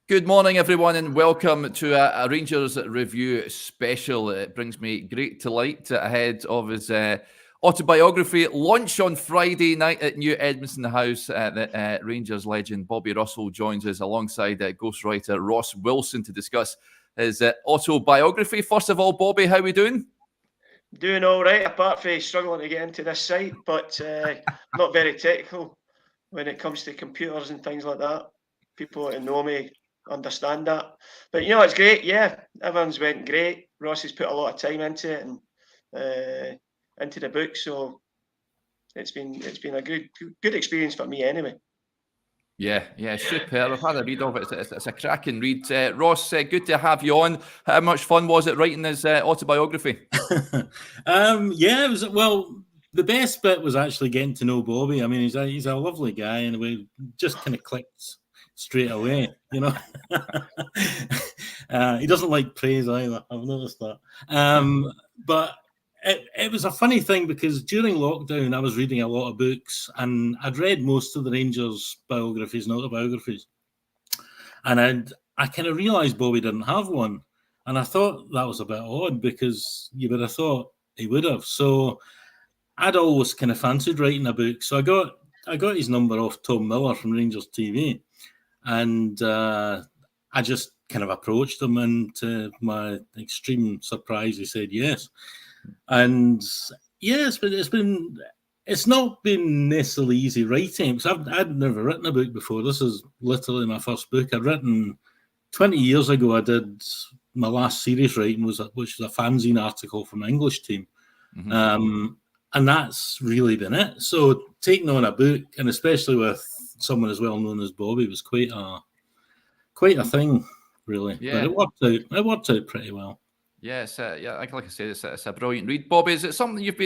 Good morning, everyone, and welcome to a Rangers review special. It brings me great delight ahead of his autobiography launch on Friday night at New Edmiston House. The Rangers legend Bobby Russell joins us alongside ghostwriter Ross Wilson to discuss his autobiography. First of all, Bobby, how are we doing? Doing all right, apart from struggling to get into this site, but not very technical when it comes to computers and things like that. People that know me understand that. But it's great. Yeah, everyone's went great. Ross has put a lot of time into it and into the book, so it's been a good experience for me anyway. Yeah, superb. I've had a read of it. It's a cracking read. Ross, good to have you on. How much fun was it writing his autobiography? Yeah, it was. Well, the best bit was actually getting to know Bobby. I mean, he's a lovely guy, and we just kind of clicked straight away. He doesn't like praise either. I've noticed that. But it was a funny thing because during lockdown, I was reading a lot of books, and I'd read most of the Rangers biographies and autobiographies, and I kind of realised Bobby didn't have one. And I thought that was a bit odd because you would have thought he would have. So I'd always kind of fancied writing a book. So I got his number off Tom Miller from Rangers TV. And I just kind of approached him, and to my extreme surprise, he said yes. And yeah, it's not been necessarily easy writing because I'd never written a book before. This is literally my first book. I'd written 20 years ago. I did my last series writing, which was a fanzine article from the English team. Mm-hmm. And that's really been it. So taking on a book, and especially with someone as well known as Bobby, was quite a thing, really. Yeah. But it worked out pretty well. Yeah, like I said, it's a brilliant read. Bobby, is it something you've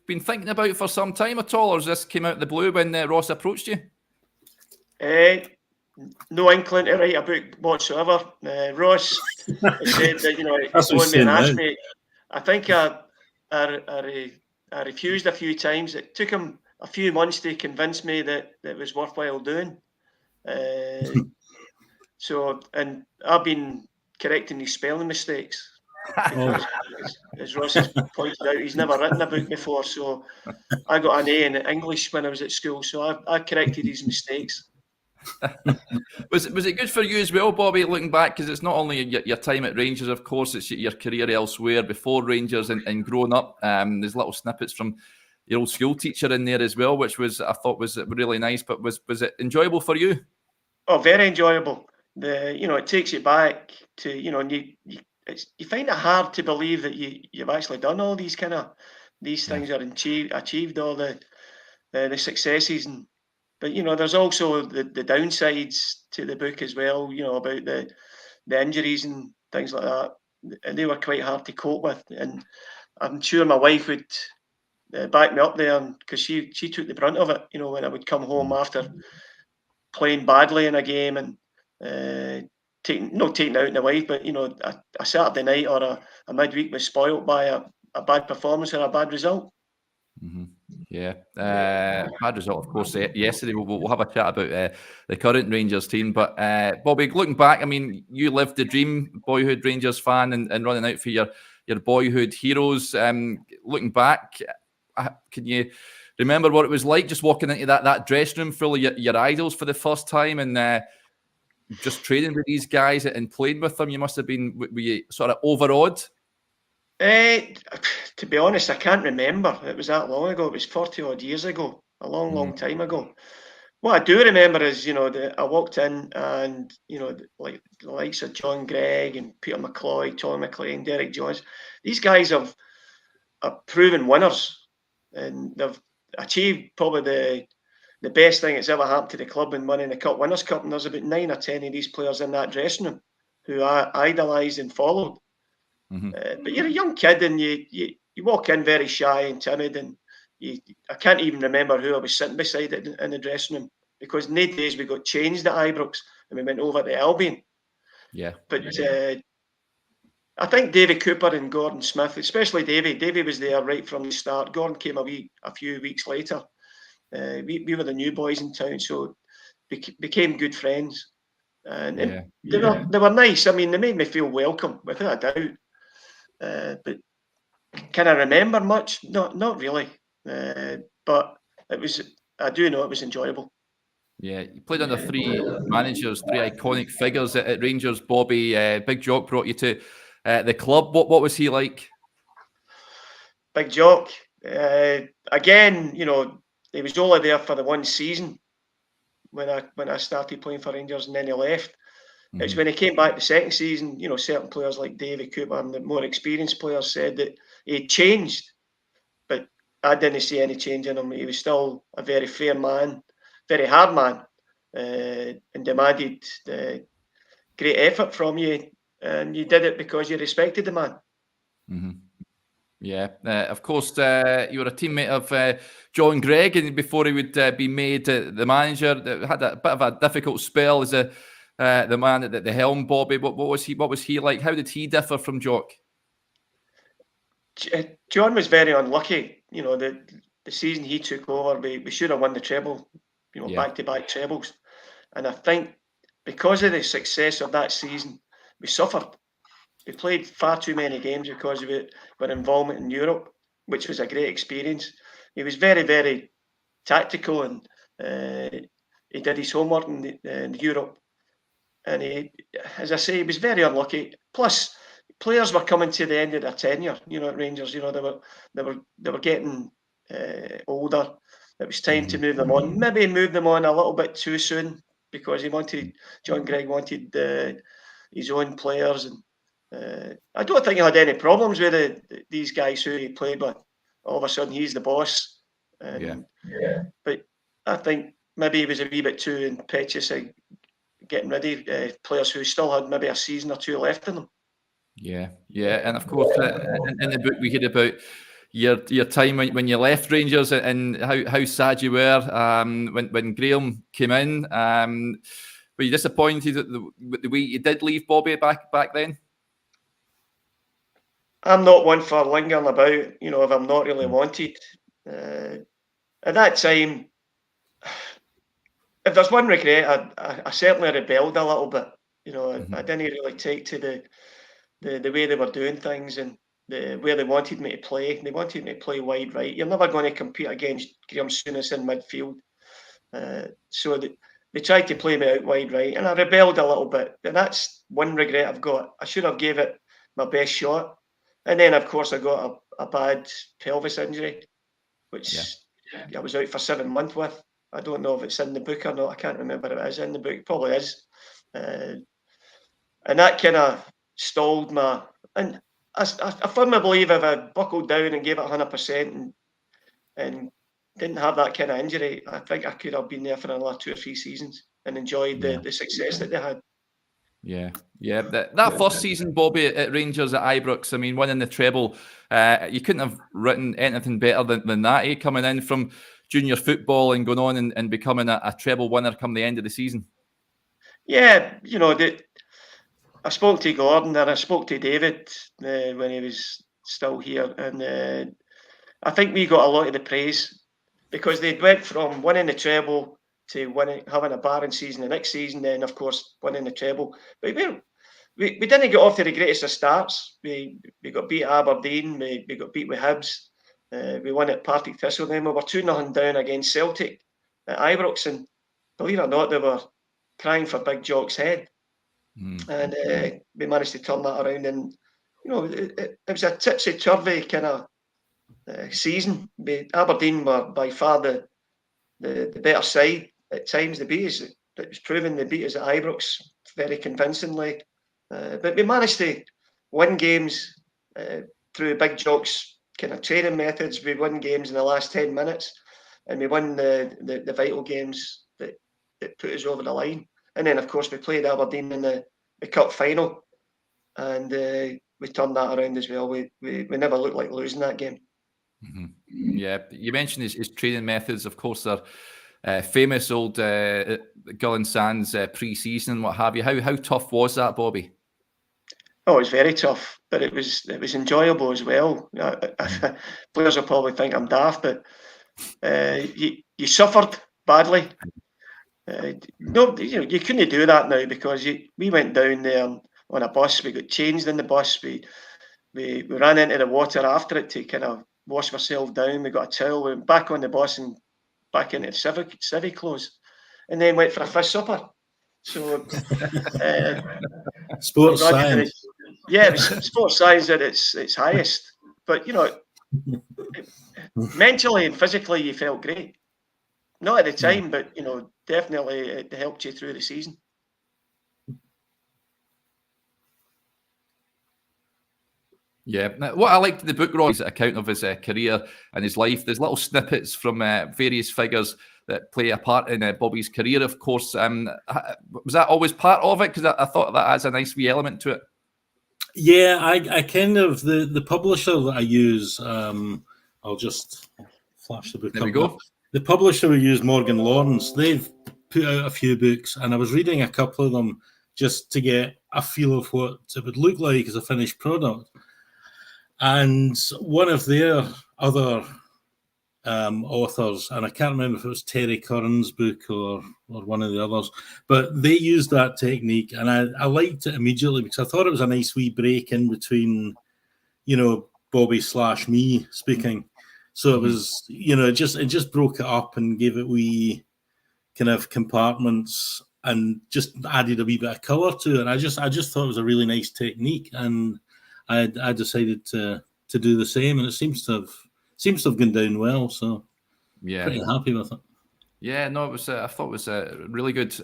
been thinking about for some time at all, or has this came out of the blue when Ross approached you? No inkling to write a book whatsoever. Ross said that he phoned me and asked me. I think I refused a few times. It took him a few months to convince me that it was worthwhile doing. So, and I've been correcting his spelling mistakes. Because, as Ross has pointed out, he's never written a book before. So I got an A in English when I was at school. So I corrected his mistakes. Was it good for you as well, Bobby, looking back? Because it's not only your time at Rangers, of course, it's your career elsewhere before Rangers and growing up. There's little snippets from your old school teacher in there as well, which I thought was really nice. But was it enjoyable for you? Oh, very enjoyable. It takes you back to you find it hard to believe that you've actually done all these things are achieved all the successes but there's also the downsides to the book as well, about the injuries and things like that, and they were quite hard to cope with, and I'm sure my wife would back me up there because she took the brunt of it, when I would come home after playing badly in a game and not taking out in the wife, but a Saturday night or a midweek was spoilt by a bad performance or a bad result. Mm-hmm. Yeah, bad result, of course, yesterday. We'll have a chat about the current Rangers team. But Bobby, looking back, I mean, you lived the dream, boyhood Rangers fan, and running out for your boyhood heroes. Looking back, can you remember what it was like just walking into that dressing room full of your idols for the first time and just training with these guys and playing with them? You must have been, were you sort of overawed? To be honest, I can't remember. It was that long ago. It was 40 odd years ago. A long time ago. What I do remember is, I walked in and, like the likes of John Gregg and Peter McCloy, Tom McLean, Derek Jones, these guys are proven winners, and they've achieved probably the best thing that's ever happened to the club in winning the Cup Winners' Cup. And there's about 9 or 10 of these players in that dressing room who I idolised and followed. Mm-hmm. But you're a young kid and you walk in very shy and timid, and I can't even remember who I was sitting beside in the dressing room, because in the days we got changed at Ibrox and we went over to Albion. Yeah. But I think Davy Cooper and Gordon Smith, especially Davy. Davy was there right from the start. Gordon came a few weeks later. We were the new boys in town, so became good friends. And Yeah. they were nice. I mean, they made me feel welcome, without a doubt. But can I remember much? Not really. But I do know it was enjoyable. Yeah, you played under three managers, three iconic figures at Rangers. Bobby, Big Jock brought you to the club. What was he like? Big Jock. Again, he was only there for the one season when I started playing for Rangers, and then he left. Mm-hmm. It's when he came back the second season, certain players like Davy Cooper and the more experienced players said that he changed, but I didn't see any change in him. He was still a very fair man, very hard man, and demanded great effort from you, and you did it because you respected the man. Mm-hmm. Yeah, of course, you were a teammate of John Gregg, and before he would be made the manager, had a bit of a difficult spell as the man at the helm. Bobby, what was he like? How did he differ from Jock? John was very unlucky. The season he took over, we should have won the treble. Back-to-back trebles, and I think because of the success of that season, we suffered. We played far too many games because of our involvement in Europe, which was a great experience. He was very, very tactical, and he did his homework in Europe. And as I say, he was very unlucky. Plus, players were coming to the end of their tenure. At Rangers, they were getting older. It was time to move them on. Maybe he moved them on a little bit too soon because John Gregg wanted his own players, and I don't think he had any problems with these guys who he played with. All of a sudden, he's the boss. But I think maybe he was a wee bit too impetuous at getting rid of players who still had maybe a season or two left in them. Yeah, and of course, in the book we heard about your time when you left Rangers and how sad you were when Graham came in. Were you disappointed at the way you did leave Bobby back then? I'm not one for lingering about, if I'm not really wanted. At that time, if there's one regret, I certainly rebelled a little bit. I didn't really take to the way they were doing things and where they wanted me to play. They wanted me to play wide right. You're never going to compete against Graham Souness in midfield. So they tried to play me out wide right, and I rebelled a little bit. And that's one regret I've got. I should have gave it my best shot. And then, of course, I got a bad pelvis injury, which I was out for 7 months with. I don't know if it's in the book or not. I can't remember if it is in the book. It probably is. And that kind of stalled my... And I firmly believe if I buckled down and gave it 100% and didn't have that kind of injury, I think I could have been there for another 2 or 3 seasons and enjoyed the success that they had. Yeah. That first season, Bobby, at Rangers at Ibrox, I mean, winning the treble, you couldn't have written anything better than that, coming in from junior football and going on and becoming a treble winner come the end of the season. Yeah, I spoke to Gordon and I spoke to David when he was still here, and I think we got a lot of the praise because they went from winning the treble to having a barren season the next season, then of course winning the treble. But we didn't get off to the greatest of starts. We got beat at Aberdeen, we got beat with Hibs, we won at Partick Thistle, then we were 2-0 down against Celtic at Ibrox, and believe it or not, they were crying for Big Jock's head. And we managed to turn that around, and it was a tipsy-turvy kind of season. Aberdeen were by far the better side at times. They beat us. It was proven they beat us at Ibrox very convincingly. But we managed to win games through Big Jock's kind of training methods. We won games in the last 10 minutes, and we won the vital games that put us over the line. And then, of course, we played Aberdeen in the cup final, and we turned that around as well. We never looked like losing that game. Yeah, you mentioned his training methods. Of course, they're famous old Gull Sands pre-season and what have you. How tough was that, Bobby? Oh, it was very tough, but it was enjoyable as well. Players will probably think I'm daft, but you suffered badly. No, you couldn't do that now because we went down there on a bus. We got changed in the bus. We ran into the water after it to kind of wash ourselves down. We got a towel. We went back on the bus and back into civvy clothes, and then went for a fish supper. So, sports science. Yeah, it was sports science at its highest. But mentally and physically, you felt great. Not at the time, but definitely it helped you through the season. Yeah, now, what I liked in the book, Roy's account of his career and his life. There's little snippets from various figures that play a part in Bobby's career. Of course, was that always part of it? Because I thought that adds a nice wee element to it. Yeah, I kind of the publisher that I use. I'll just flash the book. There we go. The publisher we use, Morgan Lawrence. They've put out a few books, and I was reading a couple of them just to get a feel of what it would look like as a finished product. And one of their other authors, and I can't remember if it was Terry Curran's book or one of the others, but they used that technique, and I liked it immediately because I thought it was a nice wee break in between, Bobby / me speaking. So it was, it just broke it up and gave it wee kind of compartments and just added a wee bit of colour to it. And I just thought it was a really nice technique, and I decided to do the same, and it seems to have gone down well. So yeah, pretty happy with it. Yeah, no, it was. I thought it was really good.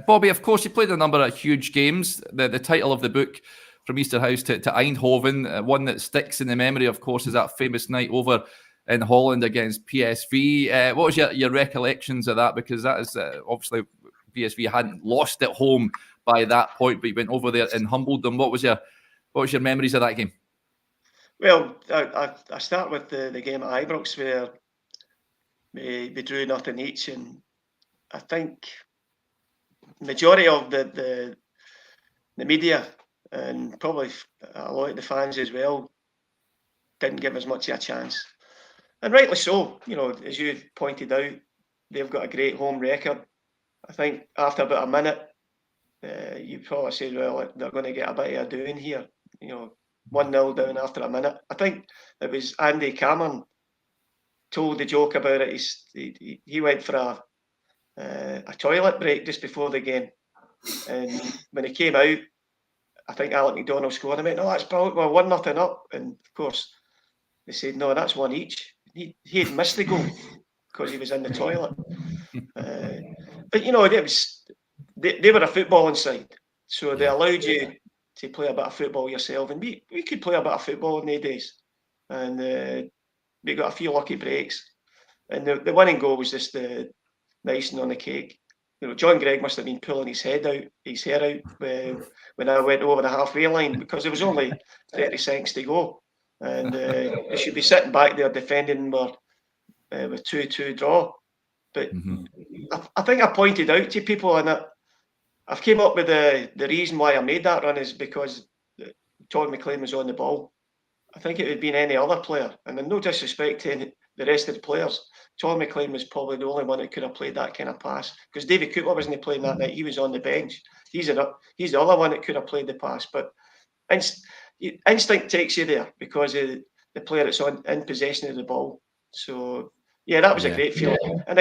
Bobby, of course, you played a number of huge games. The title of the book, From Easterhouse to Eindhoven, one that sticks in the memory, of course, is that famous night over in Holland against PSV. What was your recollections of that? Because that is obviously PSV hadn't lost at home by that point, but you went over there and humbled them. What was your memories of that game? Well, I start with the game at Ibrox where we drew nothing each, and I think majority of the media and probably a lot of the fans as well didn't give us much of a chance, and rightly so. As you pointed out, they've got a great home record. I think after about a minute, you probably said, well, they're going to get a bit of a doing here. 1-0 down after a minute. I think it was Andy Cameron told the joke about it. He went for a toilet break just before the game, and when he came out, I think Alec McDonald scored. I went, "No, that's brilliant. We're 1-0 up." And of course, they said, "No, that's one each." He had missed the goal because he was in the toilet. But it was they were a footballing side, so they allowed you to play a bit of football yourself, and we could play a bit of football in the days, and we got a few lucky breaks, and the winning goal was just the icing on the cake. John Gregg must have been pulling his hair out when I went over the halfway line, because there was only 30 seconds to go, and they should be sitting back there defending with 2-2 draw. But I think I pointed out to people, and I've came up with the reason why I made that run is because Todd McLean was on the ball. I think it would have been any other player, and no disrespect to the rest of the players, Todd McLean was probably the only one that could have played that kind of pass, because David Cooper wasn't playing that night. He was on the bench. He's the other one that could have played the pass, but instinct takes you there because of the player that's in possession of the ball. So yeah, that was a great feeling. And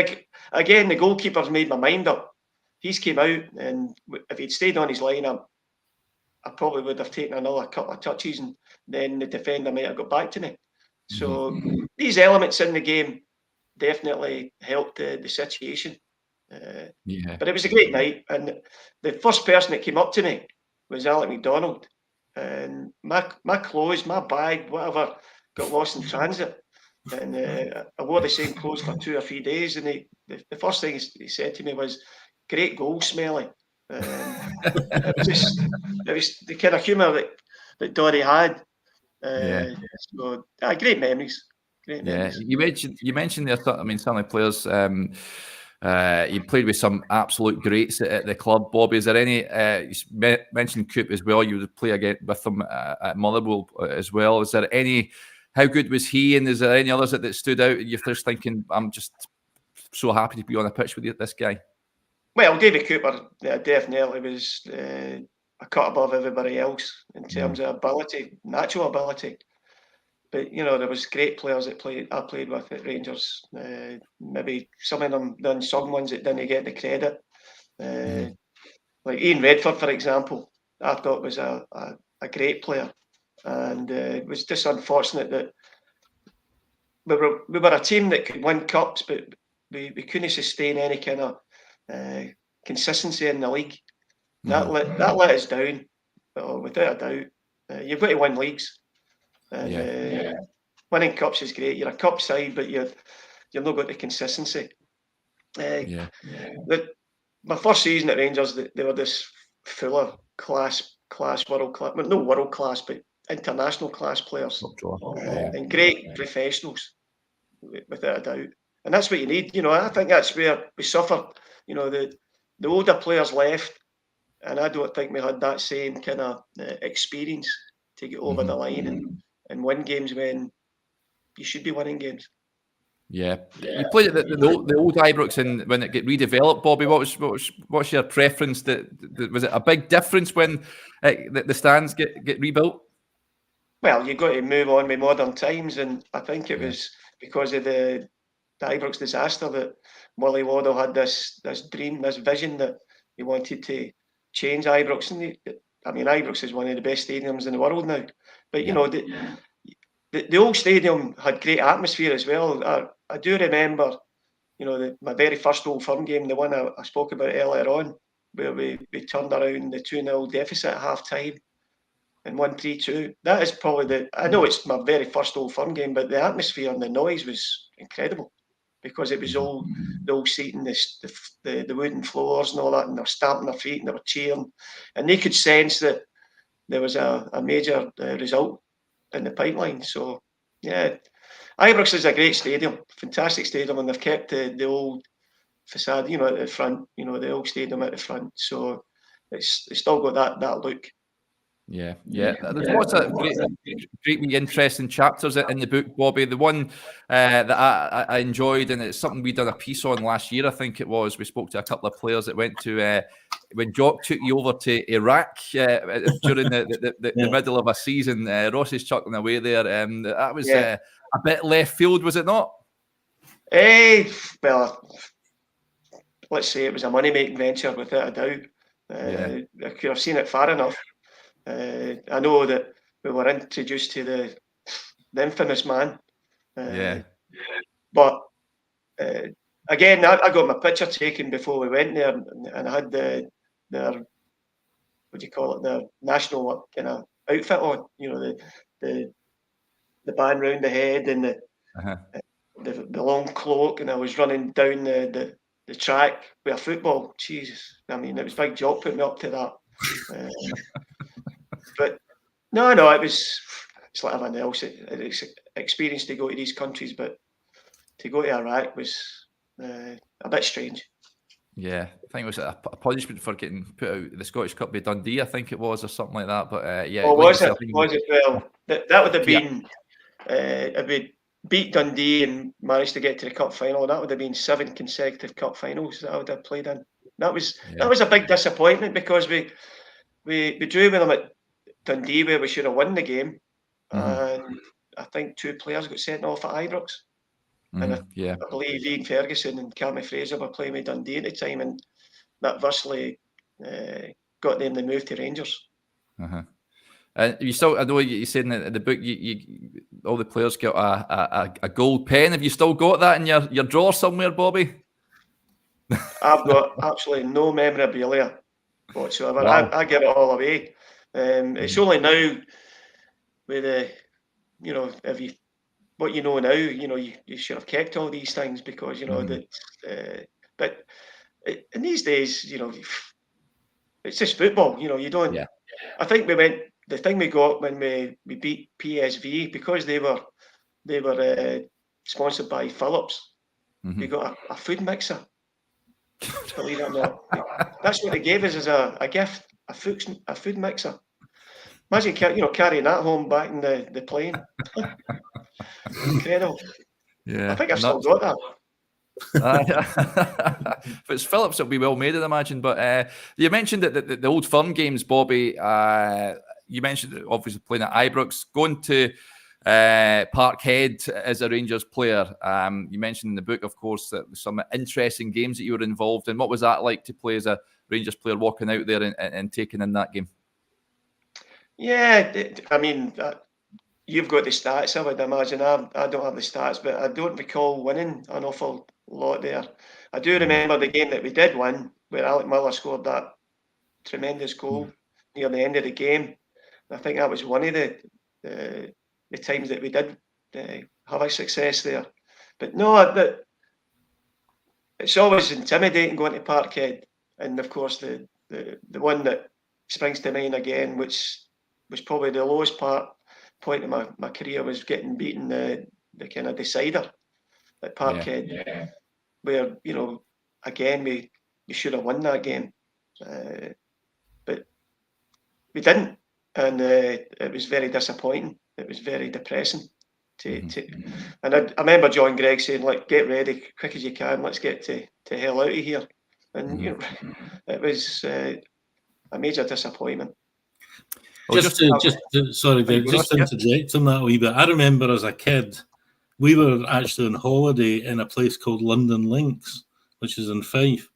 again, the goalkeeper's made my mind up. He's came out, and if he'd stayed on his lineup, I probably would have taken another couple of touches, and then the defender might have got back to me. So these elements in the game definitely helped the situation. But it was a great night, and the first person that came up to me was Alec McDonald, and my clothes, my bag, whatever, got lost in transit, and I wore the same clothes for 2 or 3 days, and the first thing he said to me was, "Great goal, Smelly." It was the kind of humour that Dory had. So great memories. Great memories. You mentioned there. I mean, some of the players. You played with some absolute greats at the club. Bobby, is there any? You mentioned Coop as well. You would play again with them at Motherwell as well. Is there any? How good was he? And is there any others that stood out? You're just thinking, I'm just so happy to be on a pitch with this guy. Well, David Cooper definitely was a cut above everybody else in terms of ability, natural ability. But there was great players that I played with at Rangers. Maybe some of them done some ones that didn't get the credit. Like Ian Redford, for example, I thought was a great player, and it was just unfortunate that we were a team that could win cups, but we couldn't sustain any kind of consistency in the league. That let us down, without a doubt. You've got to win leagues. And, winning cups is great. You're a cup side, but you've not got the consistency. My first season at Rangers, they were this fuller class world class, well, not world class, but international class players, and great professionals, without a doubt. And that's what you need. I think that's where we suffered. The older players left, and I don't think we had that same kind of experience to get over the line and win games when you should be winning games. Yeah. You played at the old Ibrox, and when it get redeveloped, Bobby, what's your preference? Was it a big difference when the stands get rebuilt? Well, you've got to move on with modern times, and I think it was because of the Ibrox disaster that Willie Waddell had this dream, this vision that he wanted to change Ibrox. And Ibrox is one of the best stadiums in the world now. But the old stadium had great atmosphere as well. I do remember, my very first Old Firm game, the one I spoke about earlier on, where we turned around the 2-0 deficit at half time and won 3-2. That is probably I know it's my very first Old Firm game, but the atmosphere and the noise was incredible because it was all the old seating, the wooden floors and all that, and they were stamping their feet and they were cheering, and they could sense that there was a major result in the pipeline. So, yeah, Ibrox is a great stadium, fantastic stadium, and they've kept the old facade, at the front, the old stadium at the front. So it's still got that look. Yeah. There's lots of great interesting chapters in the book, Bobby. The one that I enjoyed, and it's something we done a piece on last year, I think it was. We spoke to a couple of players that went to when Jock took you over to Iraq during the middle of a season. Ross is chuckling away there. That was a bit left field, was it not? Well, let's say it was a money-making venture, without a doubt. I could have seen it far enough. I know that we were introduced to the infamous man. But again, I got my picture taken before we went there, and I had their what do you call it, their national kind of outfit on. The band round the head and the long cloak, and I was running down the track with a football. Jesus, it was Big Jock put me up to that. But no, it's like everyone else. It's experience to go to these countries, but to go to Iraq was a bit strange. Yeah, I think it was a punishment for getting put out of the Scottish Cup by Dundee, I think it was, or something like that. But was it? Well, that would have been if we beat Dundee and managed to get to the cup final. That would have been 7 consecutive cup finals that I would have played in. That was a big disappointment because we drew with them at Dundee where we should have won the game, and I think 2 players got sent off at Ibrox. And I believe Ian Ferguson and Cammy Fraser were playing with Dundee at the time, and that virtually got them the move to Rangers. And you still, I know you said in the book, you all the players got a gold pen. Have you still got that in your drawer somewhere, Bobby? I've got absolutely no memorabilia whatsoever. Wow. I give it all away. It's only now with if you what you know now, you should have kept all these things because that. But in these days, it's just football. You don't. Yeah. I think the thing we got when we beat PSV, because they were sponsored by Philips. We got a food mixer. Believe it or not, that's what they gave us as a gift. A food mixer. Imagine carrying that home back in the plane. Incredible. Yeah, I think I've still got that. If it's Phillips, it'll be well made, I'd imagine. But you mentioned that the Old Firm games, Bobby. You mentioned obviously playing at Ibrox, going to Parkhead as a Rangers player. You mentioned in the book, of course, that some interesting games that you were involved in. What was that like to play as a Rangers player, walking out there and taking in that game? Yeah, I mean, you've got the stats, I would imagine. I don't have the stats, but I don't recall winning an awful lot there. I do remember the game that we did win, where Alec Miller scored that tremendous goal near the end of the game. I think that was one of the times that we did have a success there. But no, it's always intimidating going to Parkhead. And of course, the one that springs to mind again, which was probably the lowest point of my career, was getting beaten the kind of decider at Parkhead, where, you know, again, we should have won that game. But we didn't. And it was very disappointing. It was very depressing. And I remember John Gregg saying, like, get ready, quick as you can, let's get to hell out of here. And you know, it was a major disappointment. Just to interject on that a wee bit. I remember as a kid, we were actually on holiday in a place called London Links, which is in Fife.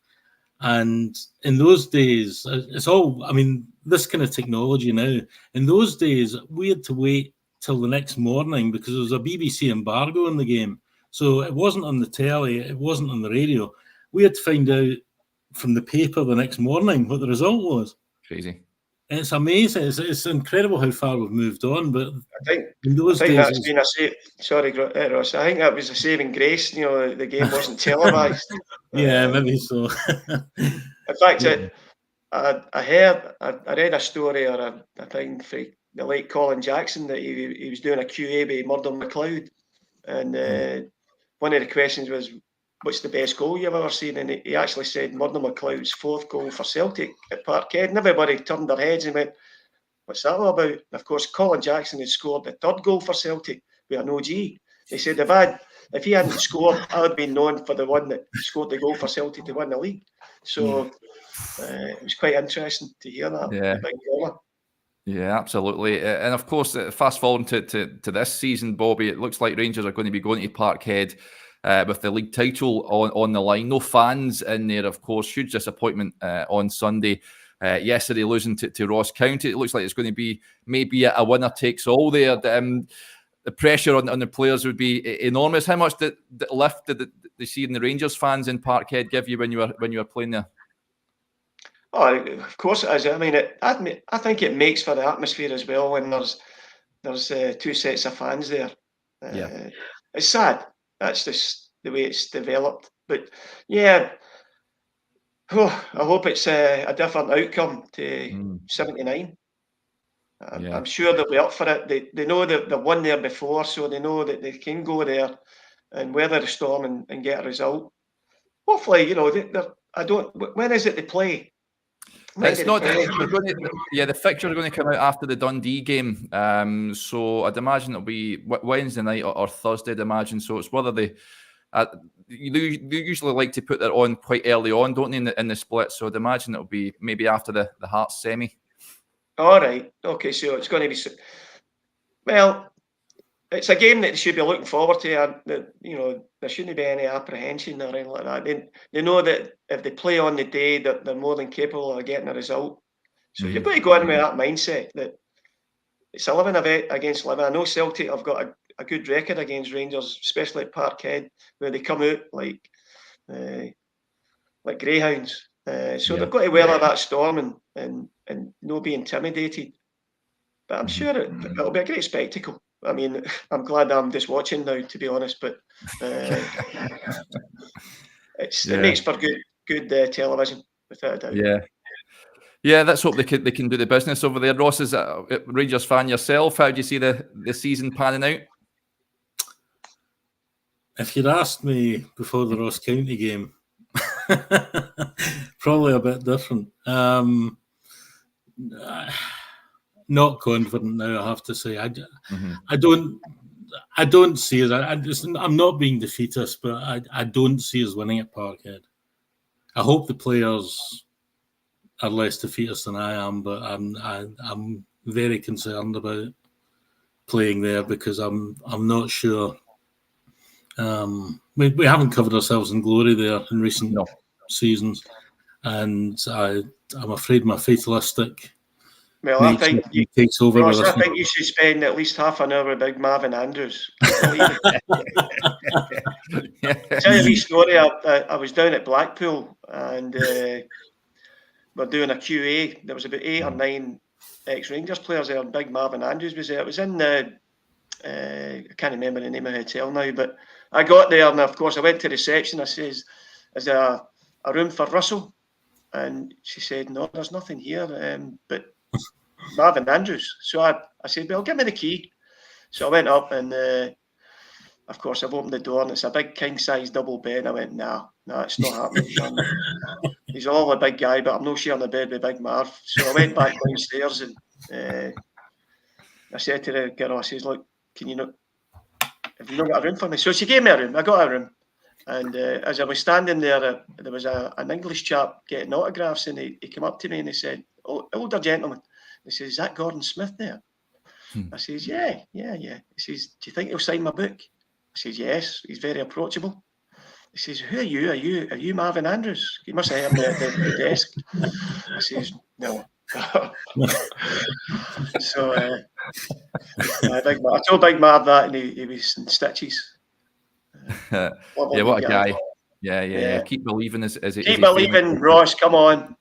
And in those days, it's all, I mean, this kind of technology now. In those days, we had to wait till the next morning because there was a BBC embargo on the game. So it wasn't on the telly, it wasn't on the radio. We had to find out from the paper the next morning what the result was. Crazy. And it's amazing. It's incredible how far we've moved on. But I think in those days, that's been sorry, Ross. I think that was a saving grace. You know, the game wasn't televised. Yeah, maybe so. In fact, I read a story or a thing for the late Colin Jackson that he was doing a QA with Murdo McLeod, and one of the questions was, what's the best goal you've ever seen? And he actually said Murdo McLeod's 4th goal for Celtic at Parkhead, and everybody turned their heads and went, what's that all about? And of course, Colin Jackson had scored the 3rd goal for Celtic with an OG. They said, if he hadn't scored, I would have been known for the one that scored the goal for Celtic to win the league. So it was quite interesting to hear that. Yeah, absolutely. And of course, fast forward to this season, Bobby, it looks like Rangers are going to be going to Parkhead with the league title on the line. No fans in there, of course. Huge disappointment on Sunday. Yesterday, losing to Ross County. It looks like it's going to be maybe a winner takes all there. The pressure on the players would be enormous. How much lift did they see in the Rangers fans in Parkhead give you when you were playing there? Oh, of course it is. I mean, I think it makes for the atmosphere as well when there's 2 sets of fans there. It's sad. That's just the way it's developed. But yeah, I hope it's a different outcome to 79. I'm sure they'll be up for it. They know that they've won there before, so they know that they can go there and weather the storm and get a result. Hopefully, you know, when is it they play? It's not. The fixtures are going to come out after the Dundee game. So I'd imagine it'll be Wednesday night or Thursday. I'd imagine. So it's whether they usually like to put that on quite early on, don't they, in the split? So I'd imagine it'll be maybe after the Hearts semi. All right. Okay. So it's going to be. Well, it's a game that they should be looking forward to. And you know, there shouldn't be any apprehension or anything like that. They know that if they play on the day, that they're more than capable of getting a result. So you've got to go in with that mindset that it's 11 against 11. I know Celtic have got a good record against Rangers, especially at Parkhead, where they come out like greyhounds. So they've got to weather that storm and not be intimidated. But I'm sure it'll be a great spectacle. I mean, I'm glad I'm just watching now, to be honest. But it makes for good television, without a doubt. Yeah. Let's hope they can do the business over there. Ross, is a Rangers fan yourself. How do you see the season panning out? If you'd asked me before the Ross County game, probably a bit different. Not confident now, I have to say. I don't. I don't see us. I'm not being defeatist, but I don't see us winning at Parkhead. I hope the players are less defeatist than I am, but I'm very concerned about playing there because I'm not sure. We haven't covered ourselves in glory there in recent seasons, and I'm afraid my fatalistic I think takes over. Ross, I think you should spend at least half an hour with Big Marvin Andrews. Tell you a wee story. I was down at Blackpool and we're doing a QA. There was about 8 or 9 ex-Rangers players there, and Big Marvin Andrews was there. It was in the I can't remember the name of the hotel now, but I got there and of course I went to reception. I says, "Is there a room for Russell?" And she said, "No, there's nothing here, but Marvin Andrews." So I said, "Well, give me the key." So I went up and of course I've opened the door and it's a big king size double bed. And I went, nah, it's not happening. He's all a big guy, but I'm not sharing the bed with Big Marv. So I went back downstairs and I said to the girl, I says, "Look, can you not, have you not got a room for me?" So she gave me a room. I got a room. And as I was standing there, there was an English chap getting autographs, and he came up to me and he said, "Oh, older gentleman." He says, "Is that Gordon Smith there?" I says, yeah. He says, "Do you think he'll sign my book?" I says, "Yes." He's very approachable. He says, "Who are you? Are you Marvin Andrews?" He must have heard me at the desk. I says, "No." So I told Big Marv that, and he was in stitches. What a guy. Yeah. Keep believing. Keep believing, Ross. Come on.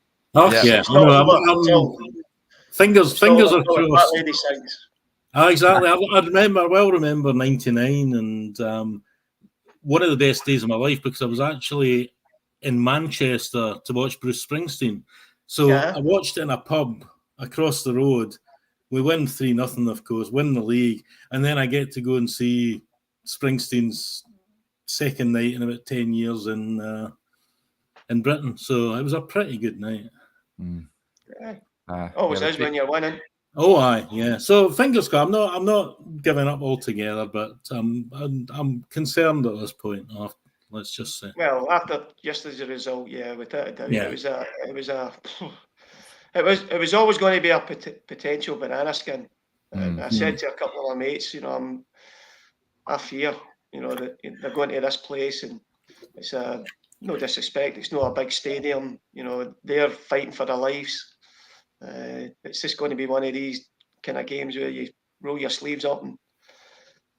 Fingers are crossed. Lady sings. Exactly. I well remember 99 and one of the best days of my life because I was actually in Manchester to watch Bruce Springsteen. So I watched it in a pub across the road. We win 3-0, of course, win the league, and then I get to go and see Springsteen's second night in about 10 years in Britain. So it was a pretty good night. Always is when you're winning. Oh, aye, yeah. So fingers crossed. I'm not giving up altogether, but I'm concerned at this point. Let's just say. Well, after yesterday's result, without a doubt, it was always going to be a potential banana skin. I said to a couple of my mates, I fear, that they're going to this place and it's no disrespect, it's not a big stadium. They're fighting for their lives. It's just going to be one of these kind of games where you roll your sleeves up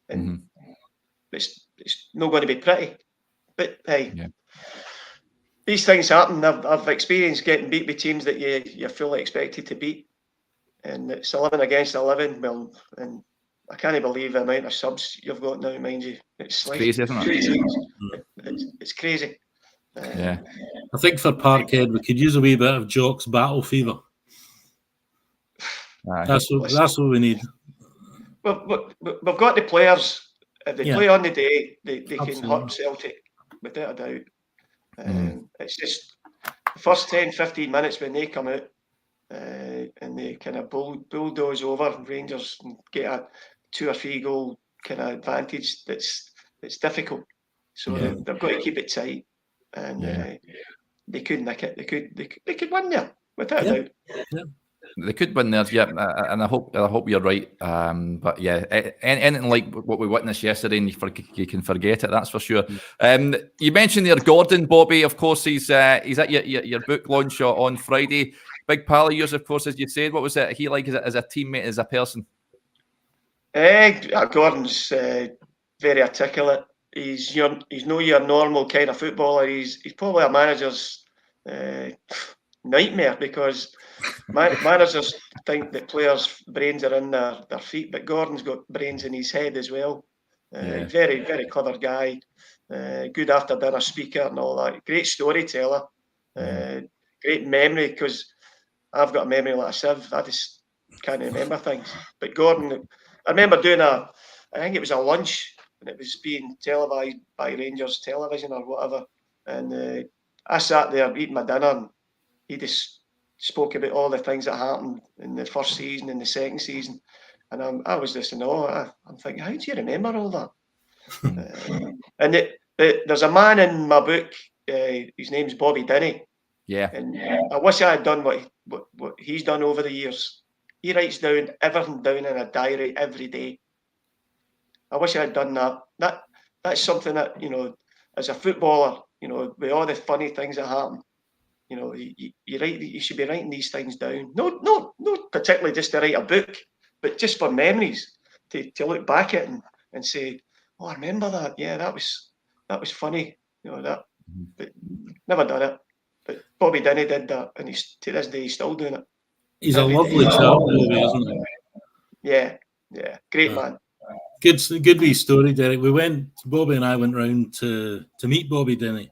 and it's not going to be pretty. But hey, these things happen. I've experienced getting beat by teams that you're fully expected to beat, and it's 11 against 11. Well, and I can't believe the amount of subs you've got now, mind you. It's crazy, isn't it? It's crazy. I think for Parkhead, we could use a wee bit of Jock's battle fever. That's what we need. Well, we've got the players. If they play on the day, they can hurt Celtic without a doubt. It's just the first 10-15 minutes when they come out and they kind of bulldoze over Rangers and get a 2 or 3 goal kind of advantage. It's difficult. So they've got to keep it tight, and they could nick it. They could win there without a doubt. Yeah. They could win there, and I hope you're right. But anything like what we witnessed yesterday, and you can forget it. That's for sure. You mentioned there Gordon, Bobby. Of course, he's at your book launch on Friday. Big pal of yours, of course, as you said. What was he like as a teammate, as a person? Gordon's very articulate. He's not your normal kind of footballer. He's probably a manager's nightmare because managers think that players' brains are in their feet, but Gordon's got brains in his head as well. Very, very clever guy. Good after dinner speaker and all that. Great storyteller. Great memory, because I've got a memory like a sieve. I just can't remember things. But Gordon, I remember doing I think it was a lunch, and it was being televised by Rangers television or whatever. And I sat there eating my dinner, and he just spoke about all the things that happened in the first season and the second season. And I was just in awe. I'm thinking, how do you remember all that? And there's a man in my book, his name's Bobby Dinney. Yeah. And I wish I had done what he's done over the years. He writes down everything down in a diary every day. I wish I had done that. That's something that, you know, as a footballer, you know, with all the funny things that happen, you know, you should be writing these things down. Not particularly just to write a book, but just for memories, to look back at and say, oh, I remember that. Yeah, that was funny. You know, that, but never done it. But Bobby Dinney did that, and to this day he's still doing it. He's a lovely chap, Bobby, isn't he? Yeah, great man. Good wee story, Derek. Bobby and I went round to meet Bobby Dinney,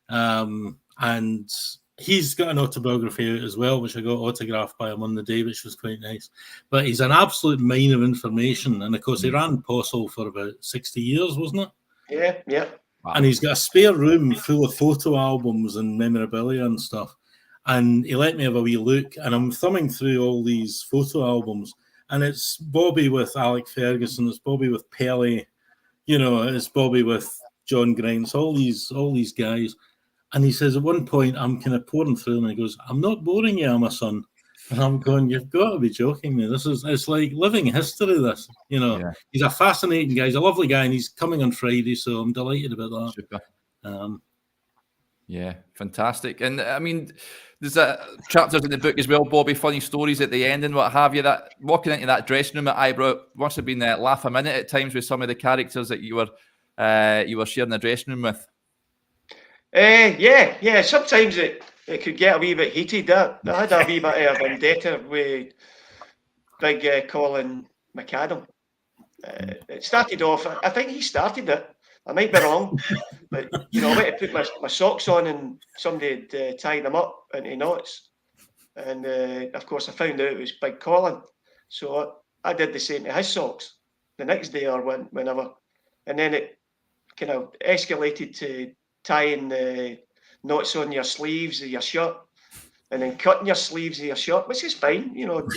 and he's got an autobiography out as well, which I got autographed by him on the day, which was quite nice. But he's an absolute mine of information, and of course he ran Postle for about 60 years, wasn't it? Yeah. Wow. And he's got a spare room full of photo albums and memorabilia and stuff. And he let me have a wee look, and I'm thumbing through all these photo albums, and it's Bobby with Alec Ferguson, it's Bobby with Pelé, you know, it's Bobby with John Grimes, all these guys. And he says at one point, I'm kind of pouring through them, and he goes, I'm not boring you, my son. And I'm going, you've got to be joking me. It's like living history, this. You know, Yeah. He's a fascinating guy. He's a lovely guy, and he's coming on Friday, so I'm delighted about that. Super. Yeah, fantastic. And I mean, there's chapters in the book as well, Bobby, funny stories at the end and what have you. That walking into that dressing room at Ibrox must have been laugh a minute at times with some of the characters that you were sharing the dressing room with. Yeah. Sometimes it could get a wee bit heated. I had a wee bit of a vendetta with big Colin McAdam. It started off, I think he started it. I might be wrong, but you know, I went to put my socks on and somebody had tied them up into knots. And of course, I found out it was Big Colin. So I did the same to his socks the next day or whenever. And then it kind of escalated to tying the knots on your sleeves of your shirt and then cutting your sleeves of your shirt, which is fine, you know,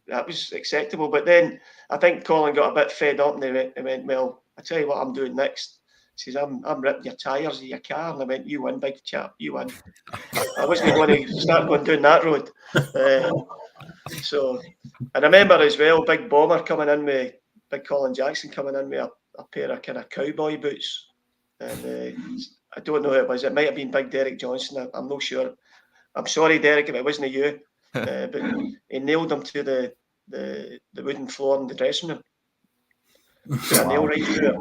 that was acceptable. But then I think Colin got a bit fed up and he went, well, I tell you what I'm doing next. He says, I'm ripping your tyres of your car. And I went, you win, big chap, you win. I wasn't going to start going down that road. So, and I remember as well, Big Bomber coming in with, Big Colin Jackson coming in with a pair of kind of cowboy boots. And I don't know who it was. It might have been Big Derek Johnson. I'm not sure. I'm sorry, Derek, if it wasn't you. But he nailed them to the wooden floor in the dressing room. Put a nail right through it.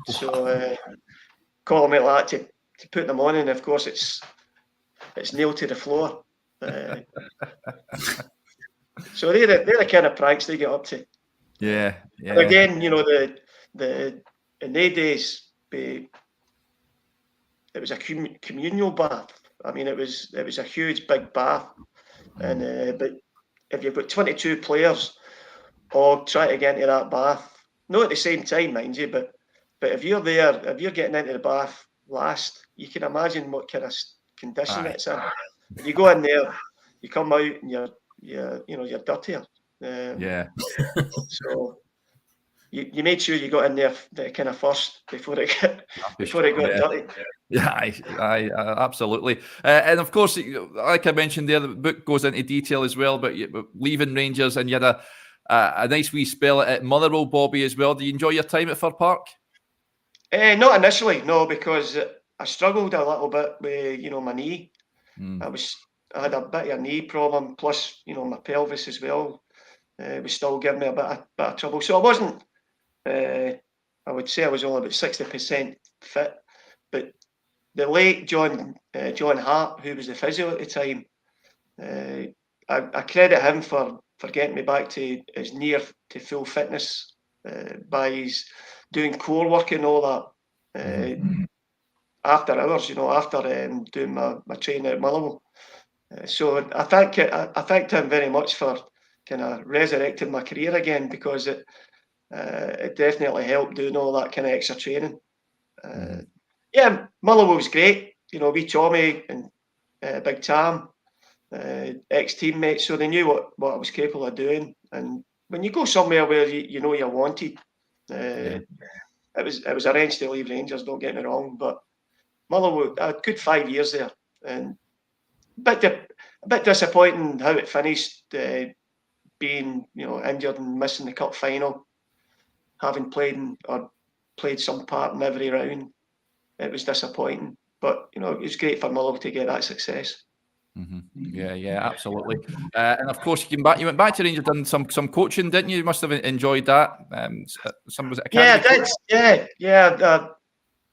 So Colin went like that to put them on, and of course it's nailed to the floor. So they're the kind of pranks they get up to. Yeah. And again, you know, the in their days, it was a communal bath. I mean, it was a huge big bath, and but if you've got 22 players all trying to get into that bath, not at the same time, mind you, but if you're there, if you're getting into the bath last, you can imagine what kind of condition it's in. If you go in there, you come out and you're dirtier. So you made sure you got in there kind of first before it got dirty. Yeah, absolutely. And of course, like I mentioned there, the book goes into detail as well, but leaving Rangers, and you had a nice wee spell at Motherwell, Bobby, as well. Do you enjoy your time at Fir Park? Not initially, no, because I struggled a little bit with, my knee. I had a bit of a knee problem, plus, my pelvis as well was still giving me a bit of trouble. So I wasn't, I would say I was only about 60% fit. But the late John Hart, who was the physio at the time, I credit him for getting me back to as near to full fitness by his doing core work and all that after hours, after doing my training at Motherwell. So I thank him very much for kind of resurrecting my career again, because it definitely helped doing all that kind of extra training. Motherwell was great. Wee Tommy and Big Tam, ex-teammates, so they knew what I was capable of doing, and when you go somewhere where you know you're wanted, it was a wrench to leave Rangers. Don't get me wrong, but Motherwell, I had a good 5 years there, and a bit disappointing how it finished. Being injured and missing the cup final, having played some part in every round, it was disappointing. But it was great for Motherwell to get that success. Yeah, absolutely. And of course, you went back to Rangers, done some coaching, didn't you? You must have enjoyed that. Was it academy? Yeah, I did.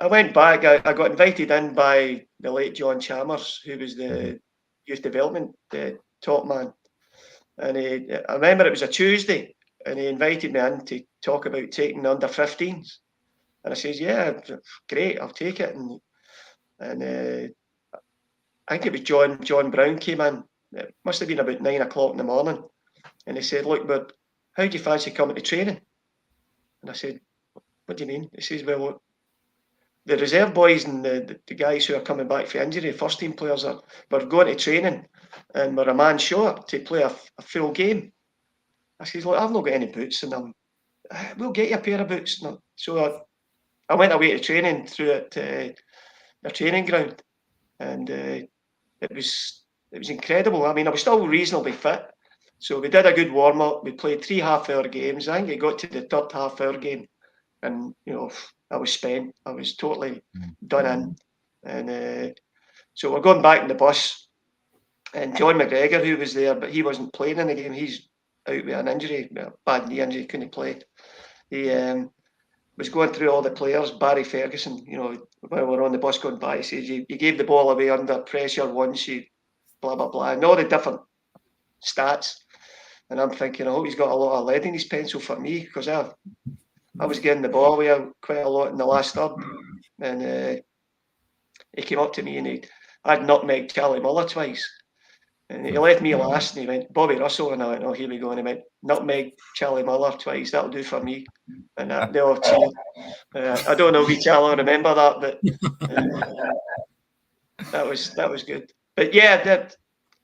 I went back. I got invited in by the late John Chalmers, who was the youth development top man. And I remember it was a Tuesday, and he invited me in to talk about taking the under-15s. And I says, yeah, great, I'll take it. And I think it was John Brown came in. It must have been about 9 o'clock in the morning. And he said, look, but how do you fancy coming to training? And I said, what do you mean? He says, well, the reserve boys and the guys who are coming back for injury, first team players, were going to training and we're a man short to play a full game. I says, look, I've not got any boots, and we'll get you a pair of boots. So I went away to training through at the training ground, and it was incredible. I mean, I was still reasonably fit, so we did a good warm up. We played 3 half-hour games. I think it got to the third half-hour game, and I was spent. I was totally done in, and so we're going back in the bus. And John McGregor, who was there, but he wasn't playing in the game. He's out with an injury, a bad knee injury, couldn't play. He was going through all the players. Barry Ferguson, when we were on the bus going by, he says, you gave the ball away under pressure once, you blah, blah, blah, and all the different stats. And I'm thinking, I hope he's got a lot of lead in his pencil for me, because I was getting the ball away quite a lot in the last third. And he came up to me and I'd nutmegged Charlie Muller twice. And he left me last, and he went, Bobby Russell, and I went, oh, here we go. And he went, nutmeg Charlie Muller twice, that'll do for me. And they all cheered. I don't know if Charlie will remember that, but that was good. But yeah,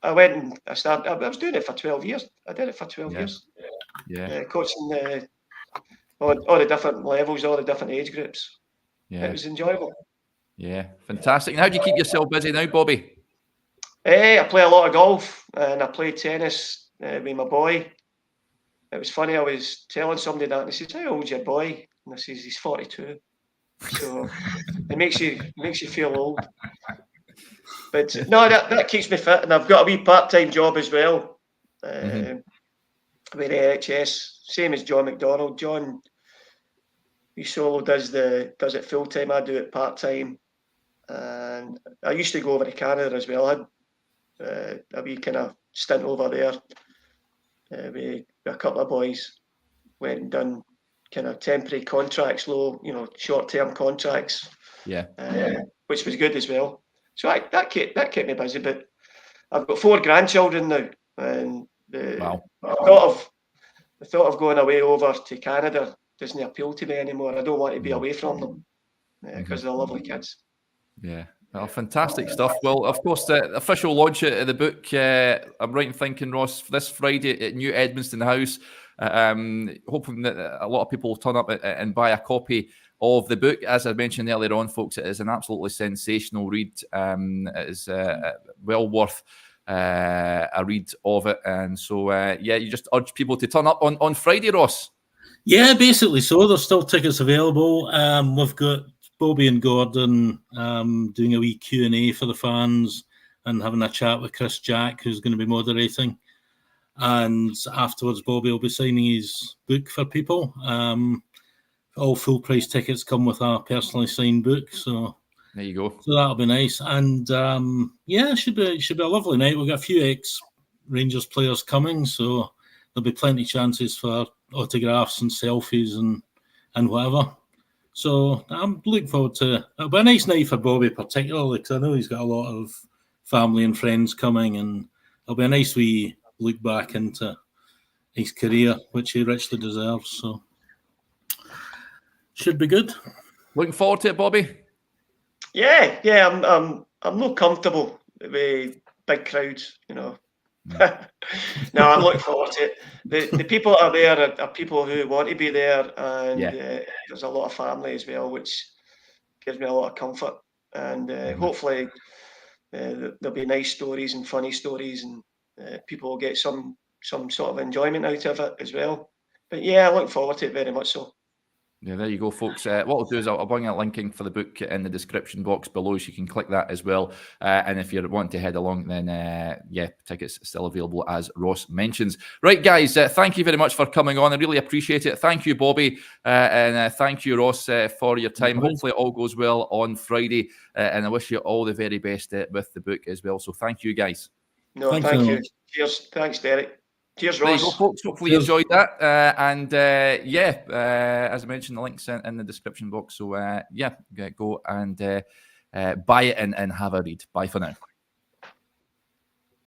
I went and I started. I was doing it for 12 years. I did it for 12 years. Yeah, coaching all the different levels, all the different age groups. Yeah, it was enjoyable. Yeah, fantastic. And how do you keep yourself busy now, Bobby? I play a lot of golf, and I play tennis with my boy. It was funny, I was telling somebody that, and he says, how old's your boy? And I says, he's 42. So it makes you feel old. But no, that keeps me fit, and I've got a wee part-time job as well with the NHS, same as John McDonald. John, he solo does it full-time, I do it part-time. And I used to go over to Canada as well. I had a wee kind of stint over there with a couple of boys. Went and done kind of temporary contracts, short-term contracts. Yeah, which was good as well. So that kept me busy. But I've got 4 grandchildren now, and the thought of going away over to Canada doesn't appeal to me anymore. I don't want to be away from them because they're lovely kids. Yeah. Well, fantastic stuff. Well, of course, the official launch of the book, I'm right in thinking, Ross, this Friday at New Edmonton House. Hoping that a lot of people will turn up and buy a copy of the book. As I mentioned earlier on, folks, it is an absolutely sensational read. It is well worth a read of it. And so, you just urge people to turn up on Friday, Ross. Yeah, basically so. There's still tickets available. We've got Bobby and Gordon doing a wee Q&A for the fans and having a chat with Chris Jack, who's going to be moderating. And afterwards, Bobby will be signing his book for people. All full price tickets come with a personally signed book. So there you go. So that'll be nice. And it should be a lovely night. We've got a few ex-Rangers players coming, so there'll be plenty of chances for autographs and selfies and whatever. So I'm looking forward to it. It'll be a nice night for Bobby particularly, because I know he's got a lot of family and friends coming, and it'll be a nice wee look back into his career, which he richly deserves. So should be good. Looking forward to it, Bobby. Yeah. I'm not comfortable with big crowds. No, I'm looking forward to it. The people that are there are people who want to be there, and there's a lot of family as well, which gives me a lot of comfort. And hopefully there'll be nice stories and funny stories, and people will get some sort of enjoyment out of it as well. But yeah, I look forward to it very much so. Yeah, there you go, folks. What I'll do is I'll bring a linking for the book in the description box below, so you can click that as well. And if you want to head along, then tickets still available, as Ross mentions. Right, guys, thank you very much for coming on. I really appreciate it. Thank you, Bobby, and thank you, Ross, for your time. Hopefully it all goes well on Friday, and I wish you all the very best with the book as well. So thank you, guys. No, thank you. Cheers. Thanks, Derek. Cheers, Ross. There you go, folks. Hopefully you enjoyed that. As I mentioned, the link's in the description box. So, go and buy it and have a read. Bye for now.